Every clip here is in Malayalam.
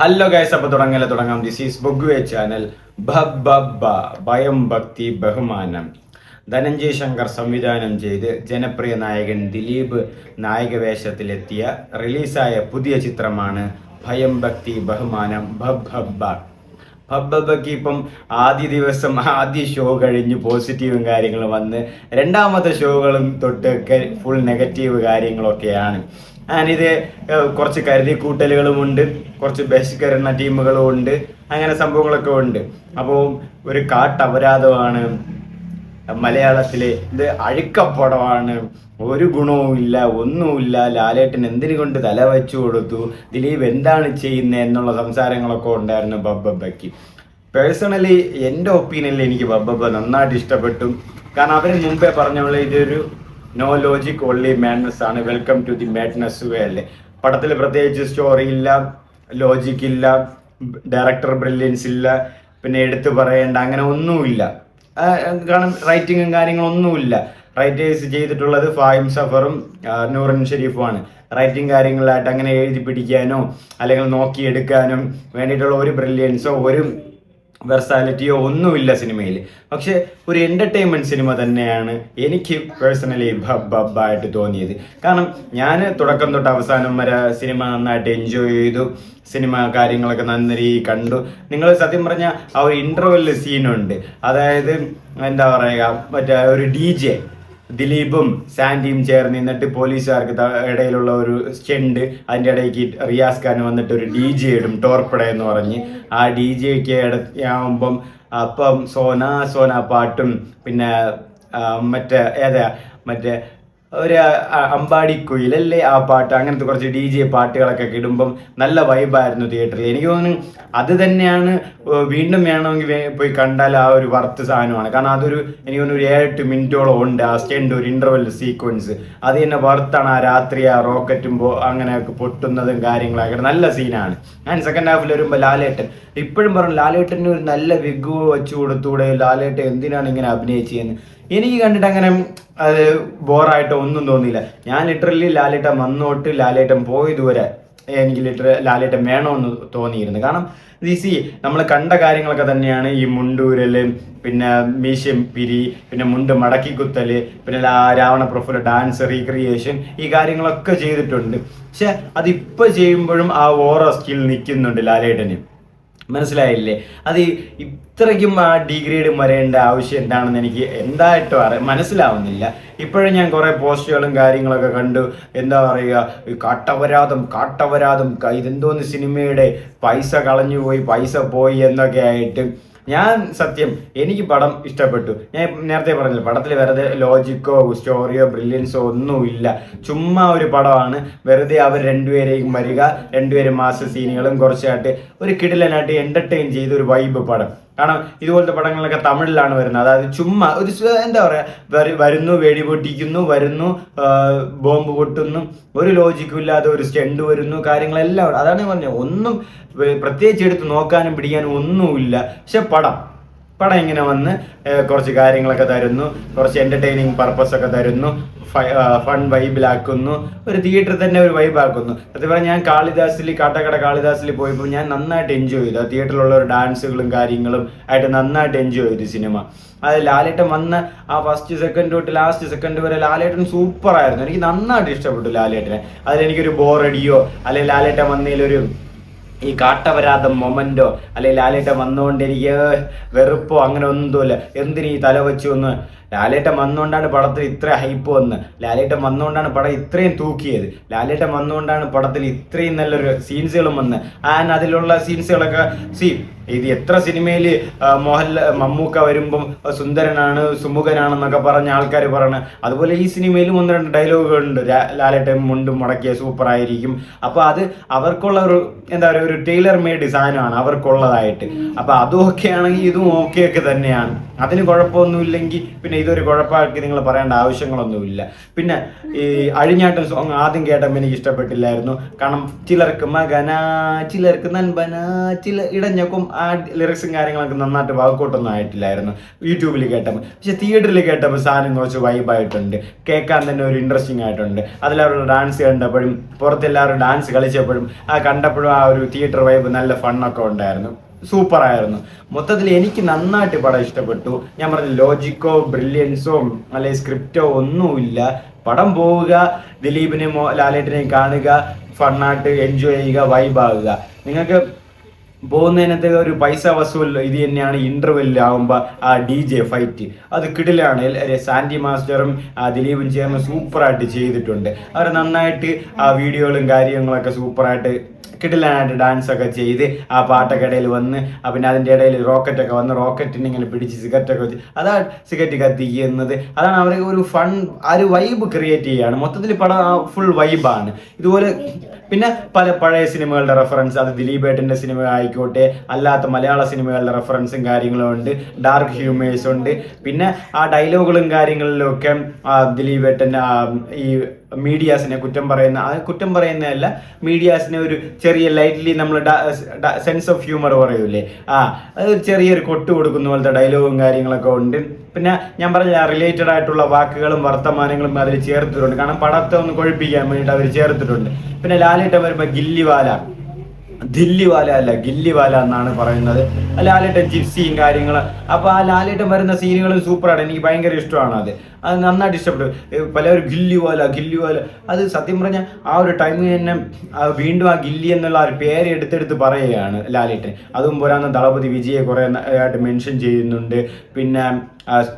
ഹലോ ഗൈസ്, അപ്പോൾ തുടങ്ങാം. ദിസ് ഈസ് ബൊഗ്വേ ചാനൽ. ഭയം ഭക്തി ബഹുമാനം. ധനഞ്ജയ് ശങ്കർ സംവിധാനം ചെയ്ത് ജനപ്രിയ നായകൻ ദിലീപ് നായക വേഷത്തിലെത്തിയ റിലീസായ പുതിയ ചിത്രമാണ് ഭയം ഭക്തി ബഹുമാനം. ഭബ്ബക്ക് ഇപ്പം ആദ്യ ദിവസം ആദ്യ ഷോ കഴിഞ്ഞ് പോസിറ്റീവും കാര്യങ്ങളും വന്ന് രണ്ടാമത്തെ ഷോകളും തൊട്ടൊക്കെ ഫുൾ നെഗറ്റീവ് കാര്യങ്ങളൊക്കെയാണ്. ഇത് കുറച്ച് കരുതി കൂട്ടലുകളും ഉണ്ട്, കുറച്ച് ബഹിഷ്കരണ ടീമുകളും ഉണ്ട്, അങ്ങനെ സംഭവങ്ങളൊക്കെ ഉണ്ട്. അപ്പോൾ ഒരു കാട്ടപരാധമാണ് മലയാളത്തിലെ, ഇത് അഴുക്കപ്പടമാണ്, ഒരു ഗുണവുമില്ല, ഒന്നുമില്ല. ലാലേട്ടൻ എന്തിനു കൊണ്ട് തല വെച്ചു കൊടുത്തു, ദിലീപ് എന്താണ് ചെയ്യുന്നത് എന്നുള്ള സംസാരങ്ങളൊക്കെ ഉണ്ടായിരുന്നു ബബ്ബയ്ക്ക്. പേഴ്സണലി എൻ്റെ ഒപ്പീനിയനിൽ എനിക്ക് ബബ്ബ നന്നായിട്ട് ഇഷ്ടപ്പെട്ടു. കാരണം അവർ മുമ്പേ പറഞ്ഞ പോലെ ഇതൊരു നോ ലോജിക് ഓൺലി മാഡ്നസ് ആണ്, വെൽക്കം ടു ദി മാഡ്നസ് വേ അല്ലേ. പടത്തിൽ പ്രത്യേകിച്ച് സ്റ്റോറി ഇല്ല, ലോജിക് ഇല്ല, ഡയറക്ടർ ബ്രില്യൻസ് ഇല്ല, പിന്നെ എടുത്തു പറയേണ്ട അങ്ങനെ ഒന്നുമില്ല. കാരണം റൈറ്റിങ്ങും കാര്യങ്ങളൊന്നുമില്ല. റൈറ്റേഴ്സ് ചെയ്തിട്ടുള്ളത് ഫാഹിം സഫറും നൂറിൻ ഷെരീഫുമാണ്. റൈറ്റിംഗ് കാര്യങ്ങളായിട്ട് അങ്ങനെ എഴുതി പിടിക്കാനോ അല്ലെങ്കിൽ നോക്കിയെടുക്കാനും വേണ്ടിയിട്ടുള്ള ഒരു ബ്രില്യൻസോ ഒരു വെർസാലിറ്റിയോ ഒന്നുമില്ല സിനിമയിൽ. പക്ഷെ ഒരു എൻ്റർടൈൻമെൻറ്റ് സിനിമ തന്നെയാണ് എനിക്ക് പേഴ്സണലി ബബ്ബായിട്ട് തോന്നിയത്. കാരണം ഞാൻ തുടക്കം തൊട്ട് അവസാനം വരെ സിനിമ നന്നായിട്ട് എൻജോയ് ചെയ്തു. സിനിമ കാര്യങ്ങളൊക്കെ നന്നായി കണ്ടു. നിങ്ങൾ സത്യം പറഞ്ഞാൽ ആ ഒരു ഇൻ്റർവെല്ലിൽ സീനുണ്ട്, അതായത് എന്താ പറയുക, മറ്റേ ഒരു DJ ദിലീപും സാൻഡിയും ചേർന്ന് നിന്നിട്ട് പോലീസുകാർക്ക് ഇടയിലുള്ള ഒരു സ്റ്റണ്ട്, അതിൻ്റെ ഇടയ്ക്ക് റിയാസ് ഖാൻ വന്നിട്ട് ഒരു DJ ഇടും, ടോർപ്പട എന്ന് പറഞ്ഞ്. ആ DJക്ക് ഇടയ്ക്കാവുമ്പം അപ്പം സോന പാട്ടും പിന്നെ മറ്റേ ഒരു അമ്പാടി കുയിലല്ലേ ആ പാട്ട്, അങ്ങനത്തെ കുറച്ച് DJ പാട്ടുകളൊക്കെ ഇടുമ്പം നല്ല വൈബായിരുന്നു തിയേറ്ററിൽ. എനിക്ക് തോന്നുന്നു അത് തന്നെയാണ് വീണ്ടും വേണമെങ്കിൽ പോയി കണ്ടാൽ ആ ഒരു വർത്ത് സാധനമാണ്. കാരണം അതൊരു എനിക്ക് തോന്നുന്നു ഒരു 7-8 മിനിറ്റോളം ഉണ്ട് ആ സ്റ്റെൻഡ്, ഒരു ഇൻ്റർവെൽ സീക്വൻസ്. അത് തന്നെ വർത്താണ്. ആ രാത്രി ആ റോക്കറ്റും അങ്ങനെയൊക്കെ പൊട്ടുന്നതും കാര്യങ്ങളൊക്കെ നല്ല സീനാണ്. ഞാൻ സെക്കൻഡ് ഹാഫിൽ വരുമ്പോൾ ലാലേട്ടൻ ഇപ്പോഴും പറഞ്ഞു, ലാലേട്ടന് ഒരു നല്ല വിഗ് വെച്ചു കൊടുത്തൂടെ, ലാലേട്ടൻ എന്തിനാണ് ഇങ്ങനെ അഭിനയിച്ചതെന്ന്. എനിക്ക് കണ്ടിട്ട് അങ്ങനെ അത് ബോറായിട്ടോ ഒന്നും തോന്നിയില്ല. ഞാൻ ലിറ്ററലി ലാലേട്ടൻ വന്നോട്ട് ലാലേട്ടൻ പോയതുവരെ എനിക്ക് ലാലേട്ടൻ വേണമെന്ന് തോന്നിയിരുന്നു. കാരണം നമ്മൾ കണ്ട കാര്യങ്ങളൊക്കെ തന്നെയാണ്. ഈ മുണ്ടൂരല്, പിന്നെ മീശം പിരി, പിന്നെ മുണ്ട് മടക്കി കുത്തല്, പിന്നെ രാവണ പ്രൊഫൈൽ ഡാൻസ് റീക്രിയേഷൻ, ഈ കാര്യങ്ങളൊക്കെ ചെയ്തിട്ടുണ്ട്. പക്ഷെ അതിപ്പോൾ ചെയ്യുമ്പോഴും ആ ഓറ സ്കിൽ നിൽക്കുന്നുണ്ട് ലാലേട്ടന്. മനസ്സിലായില്ലേ? അത് ഇത്രയ്ക്കും ആ ഡിഗ്രേഡ് വരേണ്ട ആവശ്യം എന്താണെന്ന് എനിക്ക് എന്തായിട്ടും മനസ്സിലാവുന്നില്ല. ഇപ്പോഴും ഞാൻ കുറേ പോസ്റ്റുകളും കാര്യങ്ങളൊക്കെ കണ്ടു. എന്താ പറയുക, കാട്ടപരാധം ഇതെന്തോന്ന് സിനിമയുടെ പൈസ കളഞ്ഞുപോയി, പൈസ പോയി എന്നൊക്കെ ആയിട്ട്. ഞാൻ സത്യം എനിക്ക് പടം ഇഷ്ടപ്പെട്ടു. ഞാൻ നേരത്തെ പറഞ്ഞില്ല, പടത്തിൽ വെറുതെ ലോജിക്കോ സ്റ്റോറിയോ ബ്രില്യൻസോ ഒന്നുമില്ല. ചുമ്മാ ഒരു പടമാണ്. വെറുതെ അവർ രണ്ടുപേരെയും വരിക, രണ്ടുപേരും മാസ സീനുകളും കുറച്ചായിട്ട് ഒരു കിടിലനായിട്ട് എൻ്റർടൈൻ ചെയ്ത ഒരു വൈബ് പടം. കാരണം ഇതുപോലത്തെ പടങ്ങളൊക്കെ തമിഴിലാണ് വരുന്നത്. അതായത് ചുമ്മാ ഒരു എന്താ പറയുക, വരുന്നു, വെടി പൊട്ടിക്കുന്നു, വരുന്നു, ബോംബ് പൊട്ടുന്നു, ഒരു ലോജിക്കും ഇല്ലാതെ ഒരു സ്റ്റണ്ട് വരുന്നു, കാര്യങ്ങളെല്ലാം. അതാണ് പറഞ്ഞത്, ഒന്നും പ്രത്യേകിച്ച് എടുത്ത് നോക്കാനും പിടിക്കാനും ഒന്നുമില്ല. പക്ഷെ പടം ഇങ്ങനെ വന്ന് കുറച്ച് കാര്യങ്ങളൊക്കെ തരുന്നു, കുറച്ച് എൻ്റർടൈനിങ് പർപ്പസ് ഒക്കെ തരുന്നു, ഫൺ വൈബിലാക്കുന്നു, ഒരു തിയേറ്ററിൽ തന്നെ ഒരു വൈബാക്കുന്നു. അതുപോലെ ഞാൻ കാട്ടാക്കട കാളിദാസിൽ പോയപ്പോൾ ഞാൻ നന്നായിട്ട് എൻജോയ് ചെയ്തു. ആ തിയേറ്ററിലുള്ള ഒരു ഡാൻസുകളും കാര്യങ്ങളും ആയിട്ട് നന്നായിട്ട് എൻജോയ് ചെയ്തു സിനിമ. അത് ലാലേട്ടൻ വന്ന ആ ഫസ്റ്റ് സെക്കൻഡ് തൊട്ട് ലാസ്റ്റ് സെക്കൻഡ് വരെ ലാലേട്ടൻ സൂപ്പറായിരുന്നു. എനിക്ക് നന്നായിട്ട് ഇഷ്ടപ്പെട്ടു ലാലേട്ടനെ. അതിലെനിക്കൊരു ബോറടിയോ അല്ലെങ്കിൽ ലാലേട്ടൻ വന്നതിലൊരു ഈ കാട്ടപരാധം മൊമെന്റോ അല്ലെങ്കിൽ ലാലേട്ടൻ വന്നുകൊണ്ട് എനിക്ക് വെറുപ്പോ അങ്ങനെ ഒന്നും തോന്നില്ല. എന്തിനീ തല വെച്ചു എന്ന്. ലാലേട്ടൻ വന്നുകൊണ്ടാണ് പടത്തിൽ ഇത്ര ഹൈപ്പ് വന്ന്, ലാലേട്ടൻ വന്നുകൊണ്ടാണ് പടം ഇത്രയും തൂക്കിയത്, ലാലേട്ടൻ വന്നുകൊണ്ടാണ് പടത്തിൽ ഇത്രയും നല്ലൊരു സീൻസുകളും വന്ന്. അതിലുള്ള സീൻസുകളൊക്കെ ഇത് എത്ര സിനിമയിൽ മമ്മൂക്ക വരുമ്പം സുന്ദരനാണ്, സുമുഖനാണെന്നൊക്കെ പറഞ്ഞ ആൾക്കാർ പറയണ അതുപോലെ ഈ സിനിമയിലും 1-2 ഡയലോഗുകളുണ്ട്. ലാലേട്ടൻ മുണ്ടും മുടക്കിയ സൂപ്പറായിരിക്കും. അപ്പോൾ അത് അവർക്കുള്ള ഒരു എന്താ പറയുക, ഒരു ടൈലർ മെയ്ഡ് സാധനമാണ് അവർക്കുള്ളതായിട്ട്. അപ്പോൾ അതും ഒക്കെ ആണെങ്കിൽ ഇതും ഓക്കെ തന്നെയാണ്. അതിന് കുഴപ്പമൊന്നുമില്ലെങ്കിൽ പിന്നെ ഇതൊരു കുഴപ്പമാക്കി നിങ്ങൾ പറയേണ്ട ആവശ്യങ്ങളൊന്നുമില്ല. പിന്നെ ഈ അഴിഞ്ഞാട്ടം സോങ് ആദ്യം കേട്ടപ്പോൾ എനിക്ക് ഇഷ്ടപ്പെട്ടില്ലായിരുന്നു. കാരണം ചിലർക്ക് മകന, ചിലർക്ക് നൻപന, ചില ഇടഞ്ഞക്കും ആ ലിറിക്സും കാര്യങ്ങളൊക്കെ നന്നായിട്ട് വർക്കൗട്ടൊന്നും ആയിട്ടില്ലായിരുന്നു യൂട്യൂബിൽ കേട്ടപ്പോൾ. പക്ഷെ തിയേറ്ററിൽ കേട്ടപ്പോൾ സാധനം കുറച്ച് വൈബായിട്ടുണ്ട്, കേൾക്കാൻ തന്നെ ഒരു ഇൻട്രസ്റ്റിംഗ് ആയിട്ടുണ്ട്. അതിലവരുടെ ഡാൻസ് കണ്ടപ്പോഴും പുറത്തെല്ലാവരും ഡാൻസ് കളിച്ചപ്പോഴും കണ്ടപ്പോഴും ആ ഒരു തിയേറ്റർ വൈബ് നല്ല ഫണ്ണൊക്കെ ഉണ്ടായിരുന്നു, സൂപ്പറായിരുന്നു. മൊത്തത്തിൽ എനിക്ക് നന്നായിട്ട് പടം ഇഷ്ടപ്പെട്ടു. ഞാൻ പറഞ്ഞു ലോജിക്കോ ബ്രില്യൻസോ അല്ലെങ്കിൽ സ്ക്രിപ്റ്റോ ഒന്നുമില്ല. പടം പോവുക, ദിലീപിനെയും ലാലേട്ടനെയും കാണുക, ഫണ്ണായിട്ട് എൻജോയ് ചെയ്യുക, വൈബാകുക. നിങ്ങൾക്ക് പോകുന്നതിനകത്ത് ഒരു പൈസ വസൂൽ ഇത് തന്നെയാണ്. ഇന്റർവെല്ലിലാവുമ്പോൾ ആ DJ ഫൈറ്റ് അത് കിടിലാണ്. സാൻഡി മാസ്റ്ററും ദിലീപും ചേർന്ന് സൂപ്പറായിട്ട് ചെയ്തിട്ടുണ്ട്. അവർ നന്നായിട്ട് ആ വീഡിയോകളും കാര്യങ്ങളൊക്കെ സൂപ്പറായിട്ട് കിടിലാനായിട്ട് ഡാൻസ് ഒക്കെ ചെയ്ത് ആ പാട്ടൊക്കെ ഇടയിൽ വന്ന് പിന്നെ അതിൻ്റെ ഇടയിൽ റോക്കറ്റൊക്കെ വന്ന് റോക്കറ്റിനെ ഇങ്ങനെ പിടിച്ച് സിഗരറ്റൊക്കെ വെച്ച് അതാണ് സിഗരറ്റ് കത്തിക്കുന്നത്. അതാണ് അവർ ഒരു ഫൺ, ആ ഒരു വൈബ് ക്രിയേറ്റ് ചെയ്യുകയാണ്. മൊത്തത്തിൽ പടം ഫുൾ വൈബാണ്. ഇതുപോലെ പിന്നെ പല പഴയ സിനിമകളുടെ റെഫറൻസ്, അത് ദിലീപേട്ടൻ്റെ സിനിമ ആയിക്കോട്ടെ, അല്ലാത്ത മലയാള സിനിമകളുടെ റെഫറൻസും കാര്യങ്ങളും ഉണ്ട്, ഡാർക്ക് ഹ്യൂമേഴ്സ് ഉണ്ട്. പിന്നെ ആ ഡയലോഗുകളും കാര്യങ്ങളിലും ഒക്കെ ദിലീപേട്ടൻ്റെ ഈ മീഡിയാസിനെ കുറ്റം പറയുന്നതല്ല, മീഡിയാസിനെ ഒരു ചെറിയ ലൈറ്റ്ലി നമ്മൾ സെൻസ് ഓഫ് ഹ്യൂമർ പറയൂലേ, അത് ചെറിയൊരു കൊട്ട് കൊടുക്കുന്ന പോലത്തെ ഡയലോഗും കാര്യങ്ങളൊക്കെ ഉണ്ട്. പിന്നെ ഞാൻ പറഞ്ഞ റിലേറ്റഡ് ആയിട്ടുള്ള വാക്കുകളും വർത്തമാനങ്ങളും അതിൽ ചേർത്തിട്ടുണ്ട്. കാരണം പടത്തെ ഒന്ന് കൊഴിപ്പിക്കാൻ വേണ്ടിയിട്ട് അവർ ചേർത്തിട്ടുണ്ട്. പിന്നെ ലാലേട്ടൻ വരുമ്പോൾ ദില്ലിവാല അല്ല ഗില്ലിവാല എന്നാണ് പറയുന്നത്. ലാലേട്ടൻ ജിപ്സിയും കാര്യങ്ങളും. അപ്പോൾ ആ ലാലേട്ടൻ വരുന്ന സീനുകളും സൂപ്പറാണ്, എനിക്ക് ഭയങ്കര ഇഷ്ടമാണ്. അത് നന്നായിട്ട് ഇഷ്ടപ്പെട്ടു. പലവരും ഗില്ലിവാല അത് സത്യം പറഞ്ഞാൽ ആ ഒരു ടൈമിൽ തന്നെ വീണ്ടും ആ ഗില്ലി എന്നുള്ള ആ ഒരു പേര് എടുത്തെടുത്ത് പറയുകയാണ് ലാലേട്ടൻ. അതും പോരാന്ന് ദളപതി വിജയെ കുറേ ആയിട്ട് മെൻഷൻ ചെയ്യുന്നുണ്ട്. പിന്നെ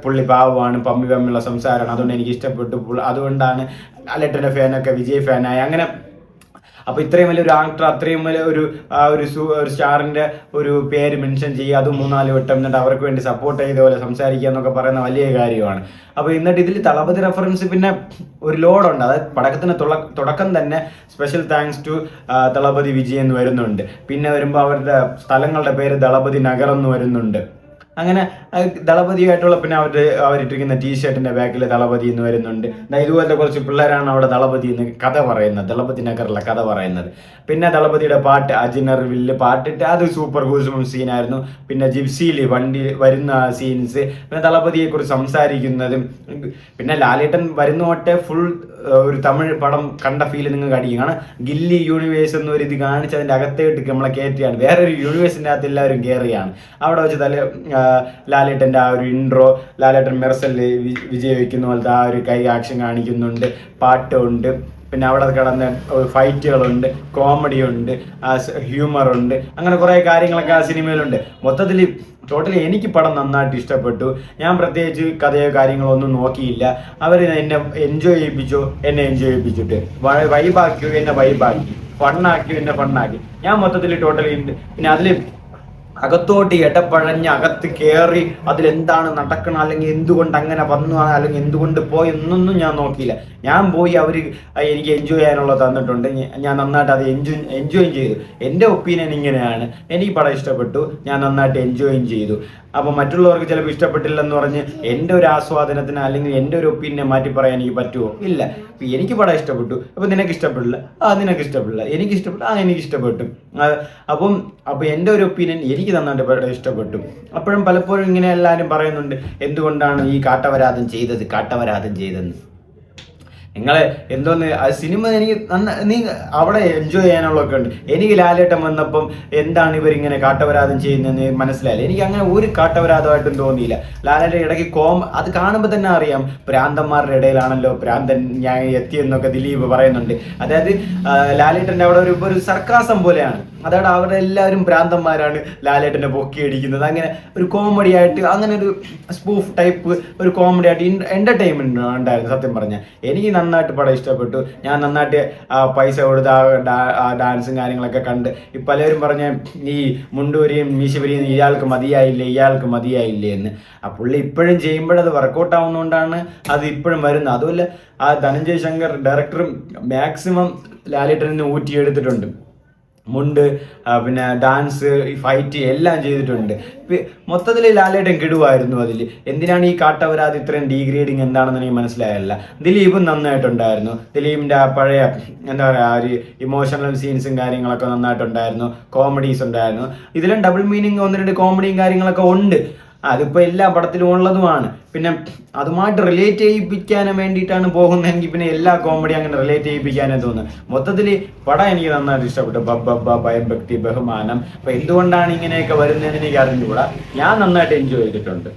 പുള്ളി പാവമാണ്, പമ്മിയുള്ള സംസാരമാണ്, അതുകൊണ്ട് എനിക്ക് ഇഷ്ടപ്പെട്ടു. അതുകൊണ്ടാണ് ലാലേട്ടൻ്റെ ഫാനൊക്കെ വിജയ് ഫാനായി. അങ്ങനെ അപ്പോൾ ഇത്രയും വലിയൊരു ആക്ടർ, അത്രയും വലിയ ഒരു സ്റ്റാറിൻ്റെ ഒരു പേര് മെൻഷൻ ചെയ്യുക, അത് 3-4 വട്ടം, എന്നിട്ട് അവർക്ക് വേണ്ടി സപ്പോർട്ട് ചെയ്ത പോലെ സംസാരിക്കുക എന്നൊക്കെ പറയുന്ന വലിയ കാര്യമാണ്. അപ്പോൾ എന്നിട്ട് ഇതിൽ ദളപതി റെഫറൻസ് പിന്നെ ഒരു ലോഡുണ്ട്. അതായത് പടക്കത്തിന് തുടക്കം തന്നെ special thanks to Thalapathy Vijay എന്ന് വരുന്നുണ്ട്. പിന്നെ വരുമ്പോൾ അവരുടെ സ്ഥലങ്ങളുടെ പേര് ദളപതി നഗർ എന്ന് വരുന്നുണ്ട്. അങ്ങനെ ദളപതിയായിട്ടുള്ള പിന്നെ അവരിട്ടിരിക്കുന്ന ടീഷർട്ടിന്റെ ബാക്കിൽ ദളപതി എന്ന് വരുന്നുണ്ട്. ഇതുപോലത്തെ കുറച്ച് പിള്ളേരാണ് അവിടെ ദളപതി എന്ന് കഥ പറയുന്നത്, ദളപതി നഗറിലെ കഥ പറയുന്നത്. പിന്നെ ദളപതിയുടെ പാട്ട് അജിനർ വില്ല് പാട്ടിട്ട് അത് സൂപ്പർ ഗൂസ്ബം സീനായിരുന്നു. പിന്നെ ജിപ്സിയിൽ വണ്ടി വരുന്ന സീൻസ്, പിന്നെ ദളപതിയെ കുറിച്ച് സംസാരിക്കുന്നതും. പിന്നെ ലാലേട്ടൻ വരുന്നോട്ടെ ഫുൾ ഒരു തമിഴ് പടം കണ്ട ഫീൽ നിങ്ങൾക്ക് അടിക്കും. കാരണം ഗില്ലി യൂണിവേഴ്സ് എന്നൊരു ഇത് കാണിച്ച് അതിൻ്റെ അകത്തേക്ക് നമ്മളെ കയറ്റിയാണ്, വേറൊരു യൂണിവേഴ്സിൻ്റെ അകത്ത് എല്ലാവരും കയറിയാണ്. അവിടെ വെച്ച് ലാലേട്ടൻ്റെ ആ ഒരു ഇൻട്രോ, ലാലേട്ടൻ മെർസലിൽ വിജയ് വയ്ക്കുന്ന പോലത്തെ ആ ഒരു കൈ ആക്ഷൻ കാണിക്കുന്നുണ്ട്, പാട്ടുണ്ട്. പിന്നെ അവിടെ കിടന്ന ഫൈറ്റുകളുണ്ട്, കോമഡി ഉണ്ട്, ഹ്യൂമറുണ്ട്, അങ്ങനെ കുറേ കാര്യങ്ങളൊക്കെ ആ സിനിമയിലുണ്ട്. മൊത്തത്തിൽ ടോട്ടലി എനിക്ക് പടം നന്നായിട്ട് ഇഷ്ടപ്പെട്ടു. ഞാൻ പ്രത്യേകിച്ച് കഥയോ കാര്യങ്ങളോ ഒന്നും നോക്കിയില്ല. അവർ എന്നെ എൻജോയ് ചെയ്യിപ്പിച്ചിട്ട് വൈബാക്കി, എന്നെ വൈബാക്കി, ഫണ്ണാക്കി, എന്നെ ഫണ്ണാക്കി. ഞാൻ മൊത്തത്തിൽ ടോട്ടലി പിന്നെ അതിൽ അകത്തോട്ട് ഇടപഴഞ്ഞ് അകത്ത് കയറി അതിലെന്താണ് നടക്കണം, അല്ലെങ്കിൽ എന്തുകൊണ്ട് അങ്ങനെ വന്നു, അല്ലെങ്കിൽ എന്തുകൊണ്ട് പോയി എന്നൊന്നും ഞാൻ നോക്കിയില്ല. ഞാൻ പോയി അവർ എനിക്ക് എൻജോയ് ചെയ്യാനുള്ളത് തന്നിട്ടുണ്ട്. ഞാൻ നന്നായിട്ട് അത് എൻജോയ് ചെയ്തു. എൻ്റെ ഒപ്പീനിയൻ ഇങ്ങനെയാണ്. എനിക്ക് പടം ഇഷ്ടപ്പെട്ടു, ഞാൻ നന്നായിട്ട് എൻജോയും ചെയ്തു. അപ്പോൾ മറ്റുള്ളവർക്ക് ചിലപ്പോൾ ഇഷ്ടപ്പെട്ടില്ലെന്ന് പറഞ്ഞ് എൻ്റെ ഒരു ആസ്വാദനത്തിന് അല്ലെങ്കിൽ എൻ്റെ ഒരു ഒപ്പീനിയനെ മാറ്റി പറയാൻ എനിക്ക് പറ്റുമോ? ഇല്ല. അപ്പോൾ എനിക്ക് പടം ഇഷ്ടപ്പെട്ടു, അപ്പോൾ നിനക്ക് ഇഷ്ടപ്പെടില്ല, നിനക്ക് ഇഷ്ടപ്പെടില്ല, എനിക്ക് ഇഷ്ടപ്പെട്ടു, എനിക്ക് ഇഷ്ടപ്പെട്ടു. അപ്പോൾ എൻ്റെ ഒരു ഒപ്പീനിയൻ എനിക്ക് നന്നായിട്ട് പടം ഇഷ്ടപ്പെട്ടു. അപ്പോഴും പലപ്പോഴും ഇങ്ങനെ എല്ലാവരും പറയുന്നുണ്ട്, എന്തുകൊണ്ടാണ് ഈ കാട്ടവരാതം ചെയ്തതെന്ന്. നിങ്ങൾ എന്തോന്ന് സിനിമ എനിക്ക് നീ അവിടെ എൻജോയ് ചെയ്യാനുള്ളതൊക്കെ ഉണ്ട്. എനിക്ക് ലാലേട്ടൻ വന്നപ്പം എന്താണ് ഇവരിങ്ങനെ കാട്ടവരാതം ചെയ്യുന്നതെന്ന് മനസ്സിലായില്ല. എനിക്ക് അങ്ങനെ ഒരു കാട്ടവരാതമായിട്ടും തോന്നിയില്ല. ലാലേട്ടൻ ഇടയ്ക്ക് അത് കാണുമ്പോൾ തന്നെ അറിയാം, ഭ്രാന്തന്മാരുടെ ഇടയിലാണല്ലോ ഭ്രാന്തൻ ഞാൻ എത്തിയെന്നൊക്കെ ദിലീപ് പറയുന്നുണ്ട്. അതായത് ലാലേട്ടൻ്റെ അവിടെ ഒരു സർക്കാസം പോലെയാണ്. അതായത് അവിടെ എല്ലാവരും ഭ്രാന്തന്മാരാണ് ലാലേട്ടനെ പൊക്കിയടിക്കുന്നത്. അങ്ങനെ ഒരു കോമഡി ആയിട്ട്, അങ്ങനെ ഒരു സ്പൂഫ് ടൈപ്പ് ഒരു കോമഡി ആയിട്ട് എൻ്റർടൈൻമെൻറ്റ് ഉണ്ടായിരുന്നു. സത്യം പറഞ്ഞാൽ എനിക്ക് നന്നായിട്ട് പടം ഇഷ്ടപ്പെട്ടു. ഞാൻ നന്നായിട്ട് പൈസ കൊടുത്ത് ആ ഡാൻസും കാര്യങ്ങളൊക്കെ കണ്ട് പലരും പറഞ്ഞ ഈ മുണ്ടൂരിയും മീശപുരിയും ഇയാൾക്ക് മതിയായില്ലേ എന്ന്. ആ പുള്ളി ഇപ്പോഴും ചെയ്യുമ്പോഴത് വർക്കൗട്ട് ആവുന്നതുകൊണ്ടാണ് അത് ഇപ്പോഴും വരുന്നത്. അതുമല്ല, ആ ധനഞ്ജയ് ശങ്കർ ഡയറക്ടറും മാക്സിമം ലാലേട്ടനെ ഊറ്റിയെടുത്തിട്ടുണ്ട്. മുണ്ട്, പിന്നെ ഡാൻസ്, ഫൈറ്റ് എല്ലാം ചെയ്തിട്ടുണ്ട്. മൊത്തത്തിൽ ലാലേട്ടൻ കിടുവായിരുന്നു അതിൽ. എന്തിനാണ് ഈ കാട്ടവരാത് ഇത്രയും ഡീഗ്രേഡിങ് എന്താണെന്ന് എനിക്ക് മനസ്സിലായല്ല. ദിലീപും നന്നായിട്ടുണ്ടായിരുന്നു. ദിലീപിൻ്റെ ആ പഴയ എന്താ പറയുക, ആ ഒരു ഇമോഷണൽ സീൻസും കാര്യങ്ങളൊക്കെ നന്നായിട്ടുണ്ടായിരുന്നു. കോമഡീസ് ഉണ്ടായിരുന്നു. ഇതിലും ഡബിൾ മീനിങ് 1-2 കോമഡിയും കാര്യങ്ങളൊക്കെ ഉണ്ട്. അതിപ്പോൾ എല്ലാ പടത്തിലും ഉള്ളതുമാണ്. പിന്നെ അതുമായിട്ട് റിലേറ്റ് ചെയ്യിപ്പിക്കാൻ വേണ്ടിയിട്ടാണ് പോകുന്നതെങ്കിൽ പിന്നെ എല്ലാ കോമഡി അങ്ങനെ റിലേറ്റ് ചെയ്യിപ്പിക്കാനേ തോന്നുന്നു. മൊത്തത്തിൽ പടം എനിക്ക് നന്നായിട്ട് ഇഷ്ടപ്പെട്ടു. ബബ്ബ, ഭയഭക്തി, ബഹുമാനം. അപ്പോൾ എന്തുകൊണ്ടാണ് ഇങ്ങനെയൊക്കെ വരുന്നതെന്ന് എനിക്ക് അറിഞ്ഞുകൂടാ. ഞാൻ നന്നായിട്ട് എൻജോയ് ചെയ്തിട്ടുണ്ട്.